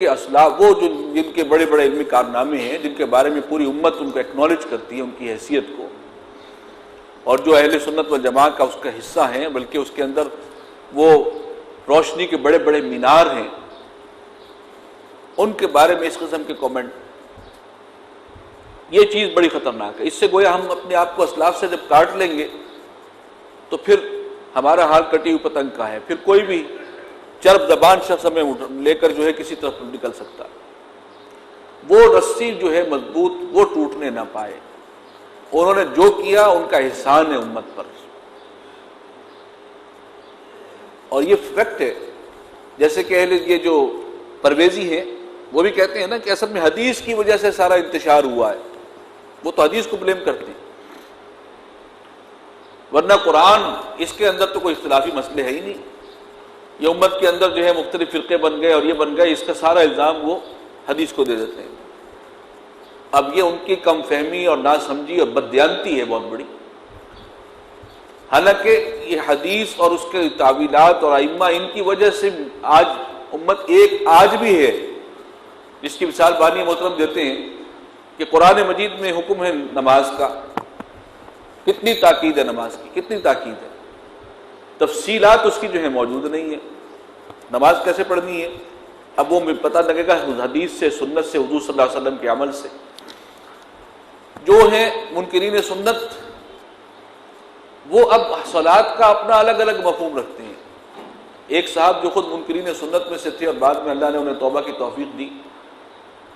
کہ اسلاف وہ جو جن کے بڑے بڑے علمی کارنامے ہیں، جن کے بارے میں پوری امت ان کو ایکنالج کرتی ہے، ان کی حیثیت کو، اور جو اہل سنت والجماعت کا اس کا حصہ ہیں، بلکہ اس کے اندر وہ روشنی کے بڑے بڑے مینار ہیں، ان کے بارے میں اس قسم کے کامنٹ، یہ چیز بڑی خطرناک ہے۔ اس سے گویا ہم اپنے آپ کو اسلاف سے جب کاٹ لیں گے تو پھر ہمارا حال کٹی ہوئی پتنگ کا ہے، پھر کوئی بھی چرب زبان شخص ہمیں لے کر جو ہے کسی طرف نکل سکتا، وہ رسی جو ہے مضبوط، وہ ٹوٹنے نہ پائے۔ انہوں نے جو کیا ان کا احسان ہے امت پر، اور یہ فیکٹ ہے۔ جیسے کہ اہل یہ جو پرویزی ہیں وہ بھی کہتے ہیں نا کہ اصل میں حدیث کی وجہ سے سارا انتشار ہوا ہے، وہ تو حدیث کو بلیم کرتے ہیں، ورنہ قرآن اس کے اندر تو کوئی اختلافی مسئلے ہے ہی نہیں۔ یہ امت کے اندر جو ہے مختلف فرقے بن گئے اور یہ بن گئے، اس کا سارا الزام وہ حدیث کو دے دیتے ہیں۔ اب یہ ان کی کم فہمی اور ناسمجھی اور بددیانتی ہے بہت بڑی، حالانکہ یہ حدیث اور اس کے تعویلات اور ائمہ، ان کی وجہ سے آج امت ایک آج بھی ہے، جس کی مثال بانی محترم دیتے ہیں کہ قرآن مجید میں حکم ہے نماز کا، کتنی تاکید ہے نماز کی، کتنی تاکید ہے، تفصیلات اس کی جو ہے موجود نہیں ہے، نماز کیسے پڑھنی ہے اب وہ پتہ لگے گا حدیث سے، سنت سے، حضور صلی اللہ علیہ وسلم کے عمل سے۔ جو ہیں منکرین سنت، وہ اب صلاۃ کا اپنا الگ الگ مفہوم رکھتے ہیں۔ ایک صاحب جو خود منکرین سنت میں سے تھے اور بعد میں اللہ نے انہیں توبہ کی توفیق دی،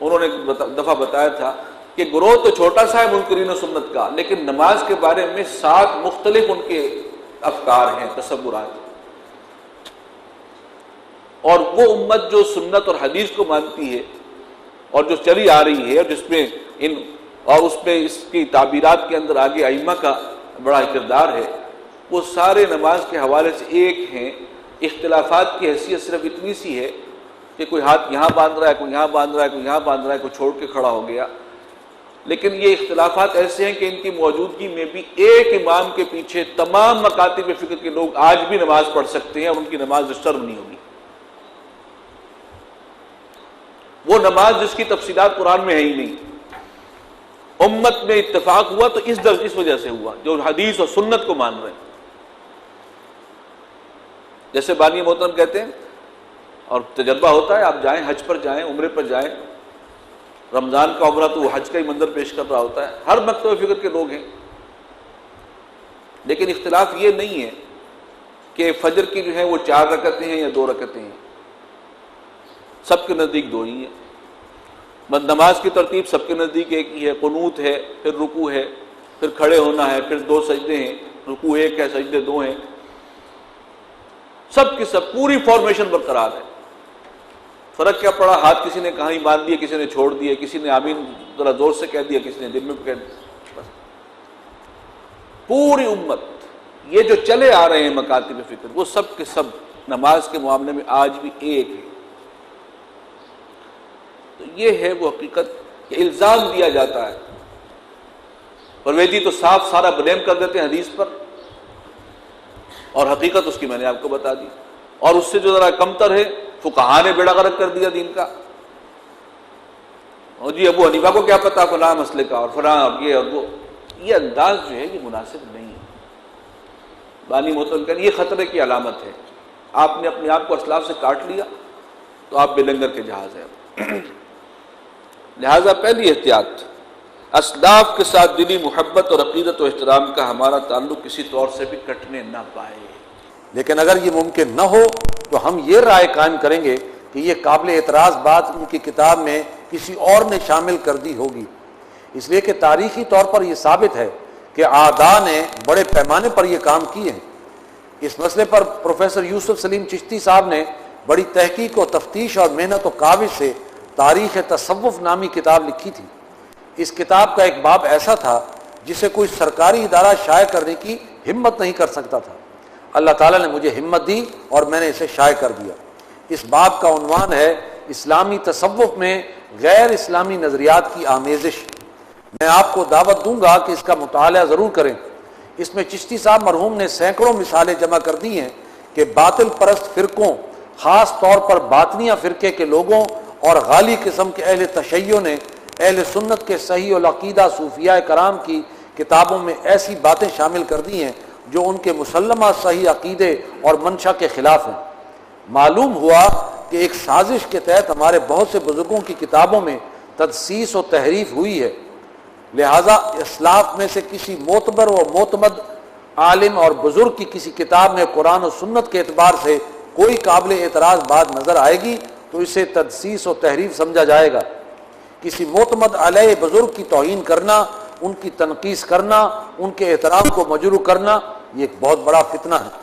انہوں نے ایک دفعہ بتایا تھا کہ گروہ تو چھوٹا سا ہے منکرین سنت کا، لیکن نماز کے بارے میں 7 مختلف ان کے افکار ہیں، تصورات، اور وہ امت جو سنت اور حدیث کو مانتی ہے اور جو چلی آ رہی ہے، اور جس میں اور اس میں اس کی تعبیرات کے اندر آگے ائمہ کا بڑا کردار ہے، وہ سارے نماز کے حوالے سے ایک ہیں۔ اختلافات کی حیثیت صرف اتنی سی ہے کہ کوئی ہاتھ یہاں باندھ رہا ہے، کوئی یہاں باندھ رہا ہے، کوئی یہاں باندھ رہا ہے، کوئی چھوڑ کے کھڑا ہو گیا، لیکن یہ اختلافات ایسے ہیں کہ ان کی موجودگی میں بھی ایک امام کے پیچھے تمام مکاتب فکر کے لوگ آج بھی نماز پڑھ سکتے ہیں اور ان کی نماز ڈسٹرب نہیں ہوگی۔ وہ نماز جس کی تفصیلات قرآن میں ہے ہی نہیں، امت میں اتفاق ہوا تو اس وجہ سے ہوا، جو حدیث اور سنت کو مان رہے ہیں۔ جیسے بانی محترم کہتے ہیں، اور تجربہ ہوتا ہے، آپ جائیں حج پر جائیں، عمرے پر جائیں، رمضان کا عمرہ تو وہ حج کا ہی منظر پیش کر رہا ہوتا ہے، ہر مکتب فکر کے لوگ ہیں، لیکن اختلاف یہ نہیں ہے کہ فجر کی جو ہے وہ 4 رکعتیں ہیں یا 2 رکعتیں ہیں، سب کے نزدیک 2 ہی ہیں۔ نماز کی ترتیب سب کے نزدیک ایک ہی ہے، قنوت ہے، پھر رکوع ہے، پھر کھڑے ہونا ہے، پھر 2 سجدے ہیں، رکوع 1 ہے، سجدے 2 ہیں، سب کی سب پوری فارمیشن برقرار ہے۔ فرق کیا پڑا، ہاتھ کسی نے کہاں ہی باندھ دیے، کسی نے چھوڑ دیے، کسی نے آمین ذرا زور سے کہہ دیا، کسی نے دل میں کہہ دیا، بس پوری امت یہ جو چلے آ رہے ہیں مکاتب فکر، وہ سب کے سب نماز کے معاملے میں آج بھی ایک ہے۔ تو یہ ہے وہ حقیقت کہ الزام دیا جاتا ہے، پرویزی تو صاف سارا بلیم کر دیتے ہیں حدیث پر، اور حقیقت اس کی میں نے آپ کو بتا دی، اور اس سے جو ذرا کمتر ہے، فقہاء نے بیڑا غرق کر دیا دین کا، اور جی ابو حنیفہ کو کیا پتا فلاں مسئلے کا، اور فلاں اور وہ، یہ انداز جو ہے یہ مناسب نہیں ہے۔ بانی محترم کہتے ہیں یہ خطرے کی علامت ہے، آپ نے اپنے آپ کو اسلاف سے کاٹ لیا تو آپ بے لنگر کے جہاز ہیں۔ لہذا پہلی احتیاط، اسلاف کے ساتھ دلی محبت اور عقیدت و احترام کا ہمارا تعلق کسی طور سے بھی کٹنے نہ پائے۔ لیکن اگر یہ ممکن نہ ہو تو ہم یہ رائے قائم کریں گے کہ یہ قابل اعتراض بات ان کی کتاب میں کسی اور نے شامل کر دی ہوگی، اس لیے کہ تاریخی طور پر یہ ثابت ہے کہ اعداء نے بڑے پیمانے پر یہ کام کیے ہیں۔ اس مسئلے پر پروفیسر یوسف سلیم چشتی صاحب نے بڑی تحقیق و تفتیش اور محنت و کاوش سے تاریخ تصوف نامی کتاب لکھی تھی۔ اس کتاب کا ایک باب ایسا تھا جسے کوئی سرکاری ادارہ شائع کرنے کی ہمت نہیں کر سکتا تھا۔ اللہ تعالیٰ نے مجھے ہمت دی اور میں نے اسے شائع کر دیا۔ اس باب کا عنوان ہے اسلامی تصوف میں غیر اسلامی نظریات کی آمیزش۔ میں آپ کو دعوت دوں گا کہ اس کا مطالعہ ضرور کریں۔ اس میں چشتی صاحب مرحوم نے سینکڑوں مثالیں جمع کر دی ہیں کہ باطل پرست فرقوں، خاص طور پر باطنیہ فرقے کے لوگوں اور غالی قسم کے اہل تشیع نے اہل سنت کے صحیح العقیدہ صوفیاء کرام کی کتابوں میں ایسی باتیں شامل کر دی ہیں جو ان کے مسلمہ صحیح عقیدے اور منشا کے خلاف ہیں۔ معلوم ہوا کہ ایک سازش کے تحت ہمارے بہت سے بزرگوں کی کتابوں میں تدسیس و تحریف ہوئی ہے، لہٰذا اسلاف میں سے کسی معتبر و معتمد عالم اور بزرگ کی کسی کتاب میں قرآن و سنت کے اعتبار سے کوئی قابل اعتراض بات نظر آئے گی تو اسے تدسیس و تحریف سمجھا جائے گا۔ کسی معتمد علیہ بزرگ کی توہین کرنا، ان کی تنقیص کرنا، ان کے احترام کو مجروح کرنا، یہ ایک بہت بڑا فتنہ ہے۔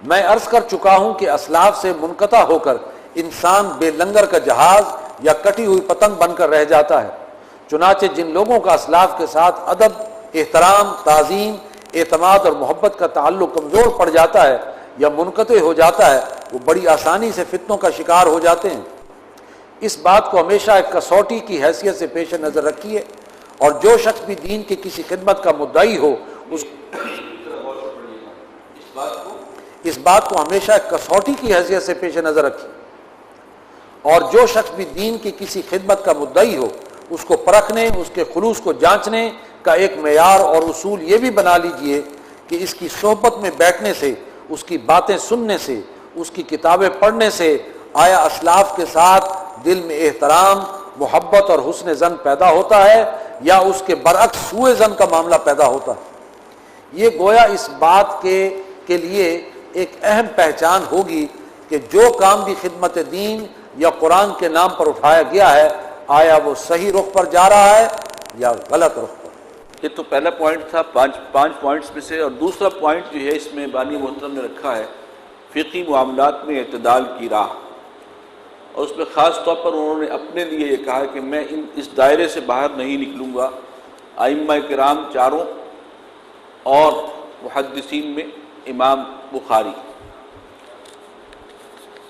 میں عرض کر چکا ہوں کہ اسلاف سے منقطع ہو کر انسان بے لنگر کا جہاز یا کٹی ہوئی پتنگ بن کر رہ جاتا ہے۔ چنانچہ جن لوگوں کا اسلاف کے ساتھ ادب، احترام، تعظیم، اعتماد اور محبت کا تعلق کمزور پڑ جاتا ہے یا منقطع ہو جاتا ہے، وہ بڑی آسانی سے فتنوں کا شکار ہو جاتے ہیں۔ اس بات کو ہمیشہ ایک کسوٹی کی حیثیت سے پیش نظر رکھیے، اور جو شخص بھی دین کی کسی خدمت کا مدعی ہو اس بات کو ہمیشہ ایک کسوٹی کی حیثیت سے پیش نظر رکھیے، اور جو شخص بھی دین کی کسی خدمت کا مدعی ہو اس کو پرکھنے، اس کے خلوص کو جانچنے کا ایک معیار اور اصول یہ بھی بنا لیجئے کہ اس کی صحبت میں بیٹھنے سے، اس کی باتیں سننے سے، اس کی کتابیں پڑھنے سے آیا اسلاف کے ساتھ دل میں احترام، محبت اور حسن ظن پیدا ہوتا ہے یا اس کے برعکس سوء ظن کا معاملہ پیدا ہوتا ہے۔ یہ گویا اس بات کے لیے ایک اہم پہچان ہوگی کہ جو کام بھی خدمت دین یا قرآن کے نام پر اٹھایا گیا ہے، آیا وہ صحیح رخ پر جا رہا ہے یا غلط رخ پر۔ یہ تو پہلا پوائنٹ تھا پانچ پوائنٹس میں سے، اور دوسرا پوائنٹ جو ہے اس میں بانی محترم نے رکھا ہے فقہی معاملات میں اعتدال کی راہ، اور اس میں خاص طور پر انہوں نے اپنے لیے یہ کہا کہ میں اس دائرے سے باہر نہیں نکلوں گا۔ ائمہ کرام چاروں اور محدثین میں امام بخاری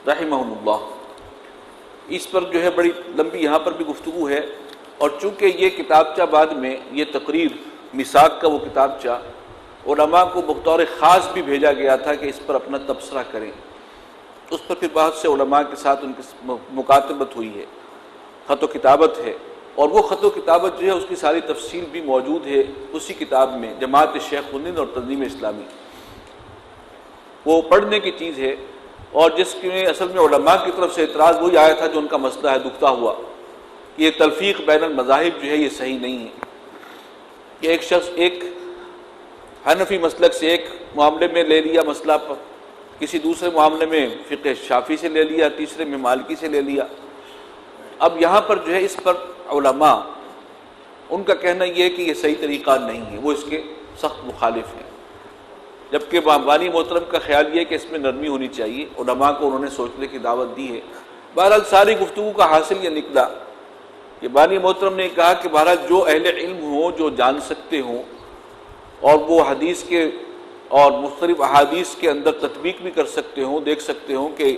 رحمہم اللہ، اس پر جو ہے بڑی لمبی یہاں پر بھی گفتگو ہے، اور چونکہ یہ کتابچہ بعد میں یہ تقریر میثاق کا وہ کتابچہ علماء کو بطور خاص بھی بھیجا گیا تھا کہ اس پر اپنا تبصرہ کریں، اس پر پھر بہت سے علماء کے ساتھ ان کی مکاتبت ہوئی ہے، خط و کتابت ہے، اور وہ خط و کتابت جو ہے اس کی ساری تفصیل بھی موجود ہے اسی کتاب میں، جماعت شیخ الہند اور تنظیم اسلامی، وہ پڑھنے کی چیز ہے۔ اور جس میں اصل میں علماء کی طرف سے اعتراض وہی آیا تھا جو ان کا مسئلہ ہے دکھتا ہوا، کہ یہ تلفیق بین المذاہب جو ہے یہ صحیح نہیں ہے، کہ ایک شخص ایک حنفی مسلک سے ایک معاملے میں لے لیا مسئلہ، کسی دوسرے معاملے میں فقہ شافعی سے لے لیا، تیسرے میں مالکی سے لے لیا۔ اب یہاں پر جو ہے اس پر علماء ان کا کہنا یہ ہے کہ یہ صحیح طریقہ نہیں ہے، وہ اس کے سخت مخالف ہیں، جبکہ بانی محترم کا خیال یہ ہے کہ اس میں نرمی ہونی چاہیے، علماء کو انہوں نے سوچنے کی دعوت دی ہے۔ بہرحال ساری گفتگو کا حاصل یہ نکلا کہ بانی محترم نے کہا کہ بہرحال جو اہل علم ہوں، جو جان سکتے ہوں، اور وہ حدیث کے اور مختلف احادیث کے اندر تطبیق بھی کر سکتے ہوں، دیکھ سکتے ہوں کہ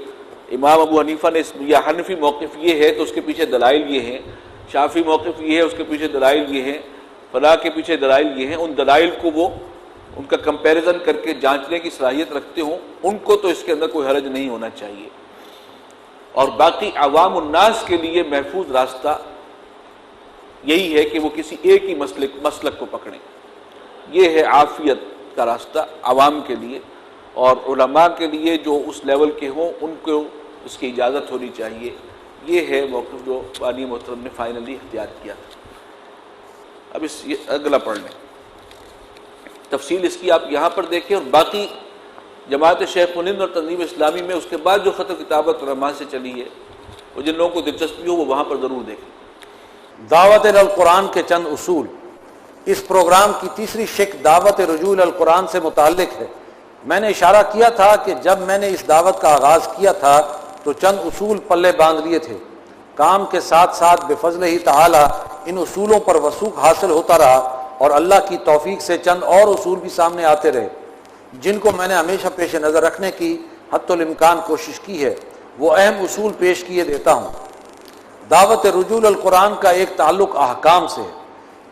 امام ابو حنیفہ نے یا حنفی موقف یہ ہے تو اس کے پیچھے دلائل یہ ہیں، شافعی موقف یہ ہے اس کے پیچھے دلائل یہ ہیں، فلاں کے پیچھے دلائل یہ ہیں، ان دلائل کو وہ ان کا کمپیریزن کر کے جانچنے کی صلاحیت رکھتے ہوں، ان کو تو اس کے اندر کوئی حرج نہیں ہونا چاہیے۔ اور باقی عوام الناس کے لیے محفوظ راستہ یہی ہے کہ وہ کسی ایک ہی مسلک کو پکڑیں، یہ ہے عافیت کا راستہ عوام کے لیے، اور علماء کے لیے جو اس لیول کے ہوں ان کو اس کی اجازت ہونی چاہیے۔ یہ ہے موقف جو بانی محترم نے فائنلی اختیار کیا تھا۔ اب اگلا پڑھ لیں، تفصیل اس کی آپ یہاں پر دیکھیں، اور باقی جماعت شیخ الہند اور تنظیم اسلامی میں اس کے بعد جو خط و کتابت علماء سے چلی ہے، وہ جن لوگوں کو دلچسپی ہو وہ وہاں پر ضرور دیکھیں۔ دعوت القرآن کے چند اصول۔ اس پروگرام کی تیسری شق دعوت رجوع القرآن سے متعلق ہے۔ میں نے اشارہ کیا تھا کہ جب میں نے اس دعوت کا آغاز کیا تھا تو چند اصول پلے باندھ لیے تھے، کام کے ساتھ ساتھ بفضل ہی تعالی ان اصولوں پر وثوق حاصل ہوتا رہا، اور اللہ کی توفیق سے چند اور اصول بھی سامنے آتے رہے جن کو میں نے ہمیشہ پیش نظر رکھنے کی حتی الامکان کوشش کی ہے۔ وہ اہم اصول پیش کیے دیتا ہوں۔ دعوت رجوع القرآن کا ایک تعلق احکام سے ہے۔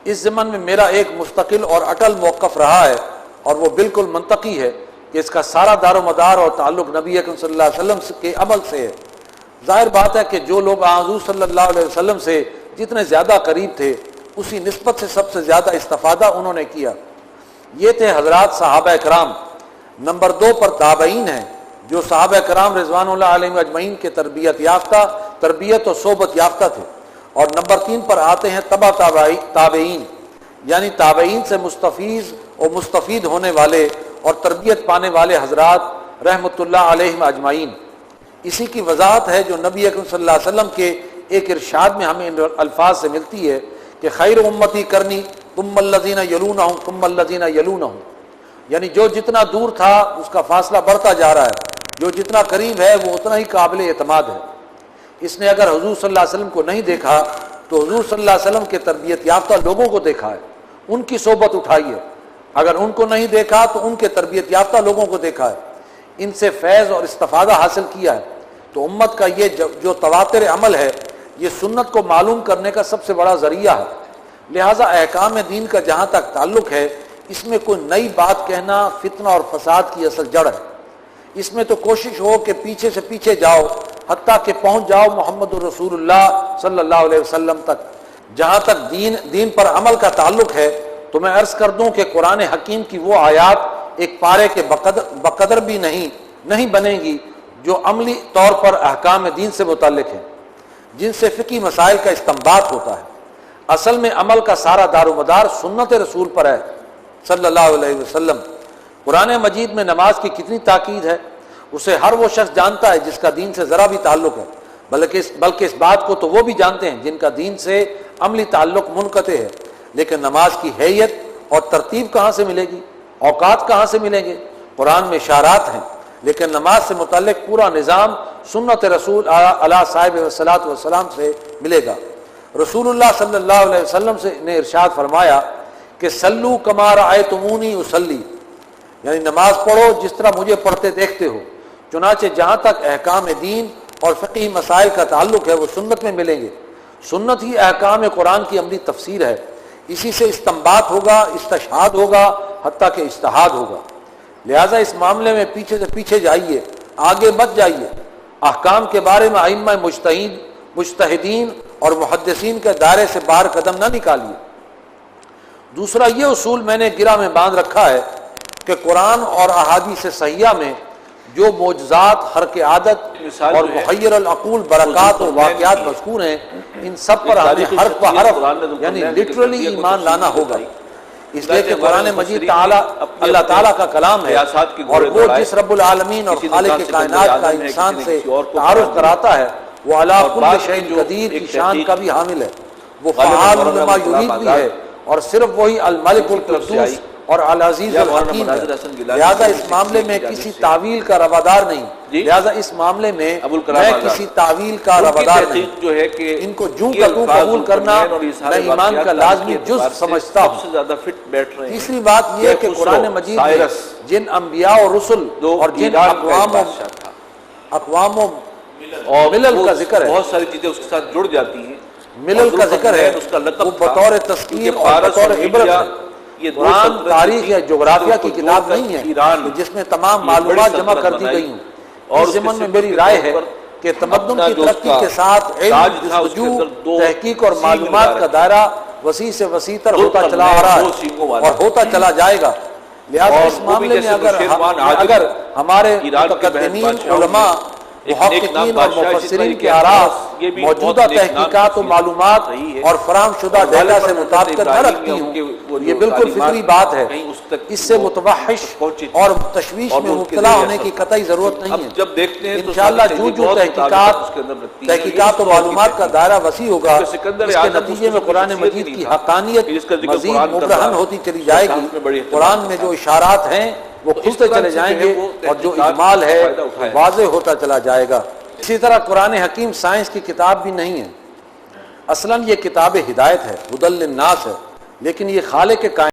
اس ضمن میں میرا ایک مستقل اور اٹل موقف رہا ہے، اور وہ بالکل منطقی ہے کہ اس کا سارا دار و مدار اور تعلق نبی اکرم صلی اللہ علیہ وسلم کے عمل سے ہے۔ ظاہر بات ہے کہ جو لوگ حضور صلی اللہ علیہ وسلم سے جتنے زیادہ قریب تھے اسی نسبت سے سب سے زیادہ استفادہ انہوں نے کیا۔ یہ تھے حضرات صحابہ کرام۔ نمبر 2 پر تابعین ہیں، جو صحابہ کرام رضوان اللہ علیہم اجمعین کے تربیت و صحبت یافتہ تھے۔ اور نمبر 3 پر آتے ہیں تبع تابعین، یعنی تابعین سے مستفیض اور مستفید ہونے والے اور تربیت پانے والے حضرات رحمۃ اللہ علیہم اجمعین۔ اسی کی وضاحت ہے جو نبی اکرم صلی اللہ علیہ وسلم کے ایک ارشاد میں ہمیں ان الفاظ سے ملتی ہے کہ خیر امتی کرنی ثم الذین یلونہم ثم الذین یلونہم، یعنی جو جتنا دور تھا اس کا فاصلہ بڑھتا جا رہا ہے، جو جتنا قریب ہے وہ اتنا ہی قابل اعتماد ہے۔ اس نے اگر حضور صلی اللہ علیہ وسلم کو نہیں دیکھا تو حضور صلی اللہ علیہ وسلم کے تربیت یافتہ لوگوں کو دیکھا ہے، ان کی صحبت اٹھائی ہے۔ اگر ان کو نہیں دیکھا تو ان کے تربیت یافتہ لوگوں کو دیکھا ہے، ان سے فیض اور استفادہ حاصل کیا ہے۔ تو امت کا یہ جو تواتر عمل ہے یہ سنت کو معلوم کرنے کا سب سے بڑا ذریعہ ہے۔ لہٰذا احکام دین کا جہاں تک تعلق ہے اس میں کوئی نئی بات کہنا فتنہ اور فساد کی اصل جڑ ہے۔ اس میں تو کوشش ہو کہ پیچھے سے پیچھے جاؤ حتیٰ کہ پہنچ جاؤ محمد الرسول اللہ صلی اللہ علیہ وسلم تک۔ جہاں تک دین پر عمل کا تعلق ہے تو میں عرض کر دوں کہ قرآن حکیم کی وہ آیات ایک پارے کے بقدر بھی نہیں بنے گی جو عملی طور پر احکام دین سے متعلق ہیں، جن سے فقہی مسائل کا استنباط ہوتا ہے۔ اصل میں عمل کا سارا دار و مدار سنت رسول پر ہے صلی اللہ علیہ وسلم۔ قرآن مجید میں نماز کی کتنی تاکید ہے اسے ہر وہ شخص جانتا ہے جس کا دین سے ذرا بھی تعلق ہے، بلکہ اس بات کو تو وہ بھی جانتے ہیں جن کا دین سے عملی تعلق منقطع ہے۔ لیکن نماز کی حیت اور ترتیب کہاں سے ملے گی، اوقات کہاں سے ملیں گے؟ قرآن میں اشارات ہیں، لیکن نماز سے متعلق پورا نظام سنت رسول علیہ صاحب والصلاۃ والسلام سے ملے گا۔ رسول اللہ صلی اللہ علیہ وسلم سے نے ارشاد فرمایا کہ سلو کما رأیتمونی اصلی، یعنی نماز پڑھو جس طرح مجھے پڑھتے دیکھتے ہو۔ چنانچہ جہاں تک احکام دین اور فقہی مسائل کا تعلق ہے وہ سنت میں ملیں گے۔ سنت ہی احکام قرآن کی عملی تفسیر ہے، اسی سے استنباط ہوگا، استشہاد ہوگا، حتیٰ کہ اجتہاد ہوگا۔ لہٰذا اس معاملے میں پیچھے سے پیچھے جائیے، آگے مت جائیے۔ احکام کے بارے میں ائمہ مجتہدین اور محدثین کے دائرے سے باہر قدم نہ نکالیے۔ دوسرا یہ اصول میں نے گرہ میں باندھ رکھا ہے کہ قرآن اور احادیث صحیحہ میں جو معجزات، حرق عادت اور محیر العقول برکات و واقعات مذکور ہیں ان سب پر ہمیں حرف بہ حرف یعنی لٹرلی ایمان لانا ہوگا، اس لیے کہ قرآن مجید اللہ تعالیٰ کا کلام ہے اور وہ جس رب العالمین اور خالق کائنات کا انسان سے تعارف کراتا ہے وہ علی کل شیء قدیر کی شان کا بھی حامل ہے، وہ فعال لما یرید بھی ہے، اور صرف وہی الملک القدوس اور العزیز الحکیم ہے۔ لہذا اس معاملے میں کسی تعویل کا روادار نہیں، لہذا اس معاملے میں میں کسی تعویل کا روادار نہیں۔ ان کو جوں کا توں قبول کرنا میں ایمان کا لازمی جز سمجھتا ہوں۔ تیسری بات یہ ہے کہ قرآن مجید میں جن انبیاء اور رسل اور جن اقوام و ملل کا ذکر ہے، بہت ساری چیزیں اس کے ساتھ جڑ جاتی ہیں، ملل کا ذکر ہے، وہ بطور تذکیر اور بطور عبرت ہے۔ قرآن تاریخ یا جغرافیہ کی کتاب نہیں ہے جس میں تمام معلومات جمع کر دی گئی ہوں۔ اس ضمن میں میری رائے ہے کہ تمدن کی ترقی کے ساتھ علم، جستجو، تحقیق اور معلومات کا دائرہ وسیع سے وسیع تر ہوتا چلا آ رہا ہے اور ہوتا چلا جائے گا۔ لہذا اس معاملے میں اگر ہمارے متقدمین علماء، محققین اور مفسرین کے آراء موجودہ تحقیقات و معلومات اور فراہم شدہ ڈیٹا سے مطابقت نہ رکھتی ہوں، یہ بالکل فطری بات ہے، اس سے متوحش اور تشویش میں مبتلا ہونے کی قطعی ضرورت نہیں ہے۔ انشاءاللہ جو تحقیقات و معلومات کا دائرہ وسیع ہوگا اس کے نتیجے میں قرآن مجید کی حقانیت مزید مبرہن ہوتی چلی جائے گی۔ قرآن میں جو اشارات ہیں وہ کھلتے چلے جائیں گے اور جو اجمال ہے واضح ہوتا چلا جائے گا۔ اسی طرح قرآن حکیم سائنس کی کتاب بھی نہیں ہے، اصلاً یہ کتاب ہدایت ہے، ہدی للناس ہے، لیکن یہ خالق کائنات